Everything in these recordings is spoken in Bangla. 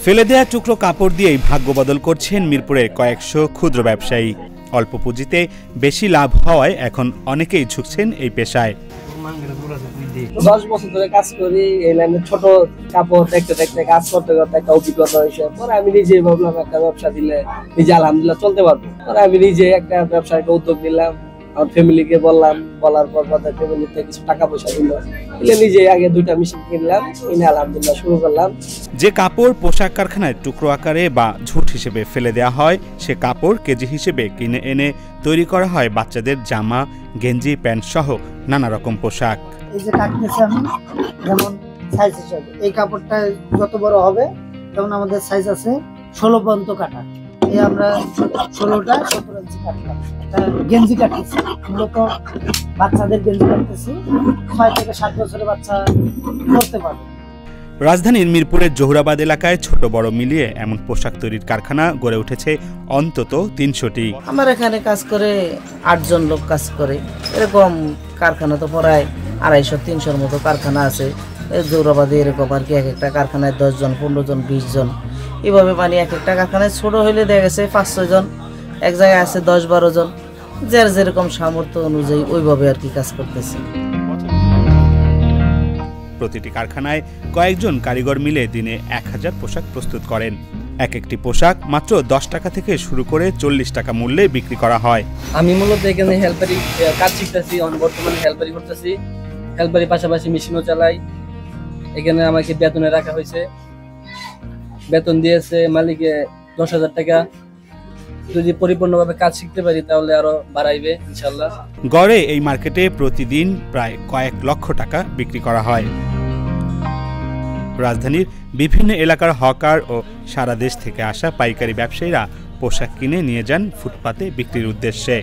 ফেলে দেয়া টুকরো কাপড় দিয়েই ভাগ্য বদল করছেন মিরপুরের কয়েকশো ক্ষুদ্র ব্যবসায়ী। অল্প পুঁজিতে বেশি লাভ হওয়ায় এখন অনেকেই ঝুঁকছেন এই পেশায়। 10 বছর ধরে কাজ করি এই লাইনে। ছোট কাপড় দেখতে দেখতে কাজ করতে করতে একটা অভিজ্ঞতা হয়েছে। পরে আমি নিজে ভাবলাম একটা ব্যবসা দিলে নিজে আলহামদুলিল্লাহ চলতে পারবো। পরে আমি নিজে একটা ব্যবসার উদ্যোগ নিলাম। আমার ফ্যামিলিকে বললাম, বলার পর তাদের ফ্যামিলিতে কিছু টাকা পয়সা দিল। নিজে আগে 2টা মেশিন কিনলাম, কিনে আলহামদুলিল্লাহ শুরু করলাম। যে কাপড় পোশাক কারখানায় টুকরো আকারে বা ঝুট হিসেবে ফেলে দেওয়া হয়, সে কাপড় কেজি হিসেবে কিনে এনে তৈরি করা হয় বাচ্চাদের জামা, গেঞ্জি, প্যান্ট সহ নানা রকম পোশাক। এই যে কাটতেছি আমি, যেমন সাইজ হিসাবে এই কাপড়টা যত বড় হবে তেমন আমাদের সাইজ আছে 16 পর্যন্ত কাটা। এই আমরা 16টা 17 ইঞ্চি কাটলাম। এটা গেঞ্জি কাটতেছি, মূলত বাচ্চাদের গেঞ্জি কাটতেছি। 6 থেকে 7 বছরের বাচ্চা করতে পারবে। রাজধানীর মিরপুরের জহুরাবাদ এলাকায় ছোট বড় মিলিয়ে এমন পোশাক তৈরির কারখানা গড়ে উঠেছে অন্তত 300টি। আমার এখানে কাজ করে 8 জন লোক কাজ করে। এরকম কারখানা তো প্রায় 250-300-র মতো কারখানা আছে। জহুরাবাদে এরকম আর কি, এক একটা কারখানায় 10 জন, 15 জন, 20 জন এভাবে। মানে এক একটা কারখানায় ছোট হইলে দেখা গেছে 5-6 জন, এক জায়গায় আছে 10-12 জন। যার যেরকম সামর্থ্য অনুযায়ী ওইভাবে আর কি কাজ করতেছে। প্রতিটি কারখানায় কয়েকজন কারিগর মিলে দিনে 1000 পোশাক প্রস্তুত করেন। এক একটি পোশাক মাত্র 10 টাকা থেকে শুরু করে 40 টাকা মূল্যে বিক্রি করা হয়। আমি মূলত এখানে হেল্পারি কাজ শিখতেছি, বর্তমানে হেল্পারি করতেছি। হেল্পারি পাশাপাশি মেশিনও চালাই। এখানে আমাকে বেতনে রাখা হয়েছে, বেতন দিয়েছে মালিকে 10,000 টাকা। যদি পরিপূর্ণভাবে কাজ শিখতে পারি তাহলে আরো বাড়াইবে ইনশাআল্লাহ। গড়ে এই মার্কেটে প্রতিদিন প্রায় কয়েক লক্ষ টাকা বিক্রি করা হয়। রাজধানীর বিভিন্ন এলাকার হকার ও সারা দেশ থেকে আসা পাইকারি ব্যবসায়ীরা পোশাক কিনে নিয়ে যান ফুটপাতে বিক্রির উদ্দেশ্যে।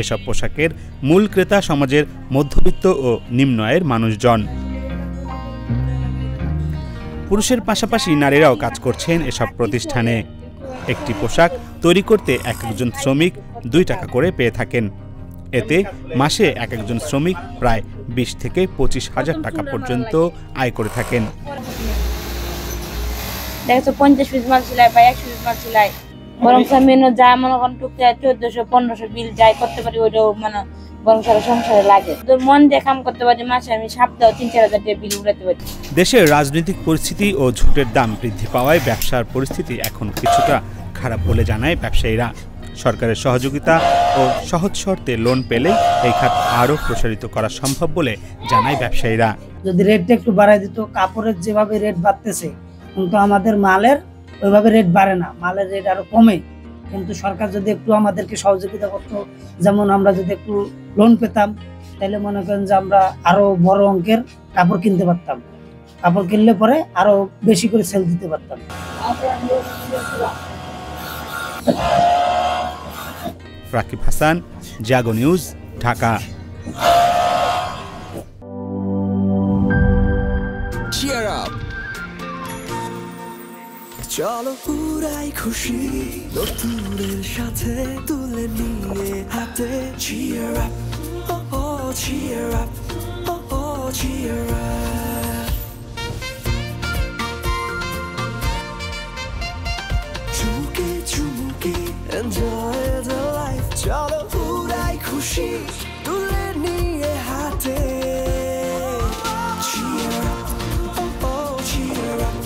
এসব পোশাকের মূল ক্রেতা সমাজের মধ্যবিত্ত ও নিম্ন আয়ের মানুষজন। পুরুষের পাশাপাশি নারীরাও কাজ করছেন এসব প্রতিষ্ঠানে। একটি পোশাক তৈরি করতে এক একজন শ্রমিক 2 টাকা করে পেয়ে থাকেন। এতে মাসে এক একজন শ্রমিক প্রায় 20 থেকে 25,000 টাকা পর্যন্ত আয় করে থাকেন। দেখো 50 পিস মাল সেলাই বা 100 পিস মাল সেলাই, বরং মেনু যা মনে করেন টুকটাক 1400-1500 বিল যাই করতে পারি, ওইটাও মানে বরং সারা সংসারে লাগে। তো মন দিয়ে কাম করতে পারি, মাসে আমি সপ্তাহে 3-4 হাজার টাকা বিল উঠাতে পারি। দেশের রাজনৈতিক পরিস্থিতি ও ঝুটের দাম বৃদ্ধি পাওয়ায় ব্যবসার পরিস্থিতি এখন কিছুটা খারাপ বলে জানায় ব্যবসায়ীরা। সরকারের সহযোগিতা ও সহজ শর্তে লোন পেলে এই খাত আরও প্রসারিত করা সম্ভব বলে জানায় ব্যবসায়ীরা। যদি রেটটা একটু বাড়ায় দিত, কাপড়ের যেভাবে রেট বাড়তেছে কিন্তু আমাদের মালের ওইভাবে রেট বাড়ে না, মালের রেট আরো কমে। কিন্তু সরকার যদি একটু আমাদেরকে সহযোগিতা করতো, যেমন আমরা যদি একটু লোন পেতাম, তাহলে মনে করেন যে আমরা আরো বড় অঙ্কের কাপড় কিনতে পারতাম। কাপড় কিনলে পরে আরো বেশি করে সেল দিতে পারতাম। রাকিব হাসান, জাগো নিউজ, ঢাকা। চলো পুরাই খুশি নতুনের সাথে তুলে নিয়ে হাতে। Cheer up, oh oh, cheer up, oh oh, cheer up. চুমুকে চুমুকে enjoy the life. চলো পুরাই খুশি তুলে নিয়ে হাতে। Cheer up, oh oh, cheer up.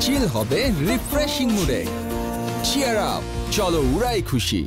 চিল হবে রিফ্রেশিং মুডে। চিয়ার আপ, চলো উড়াই খুশি।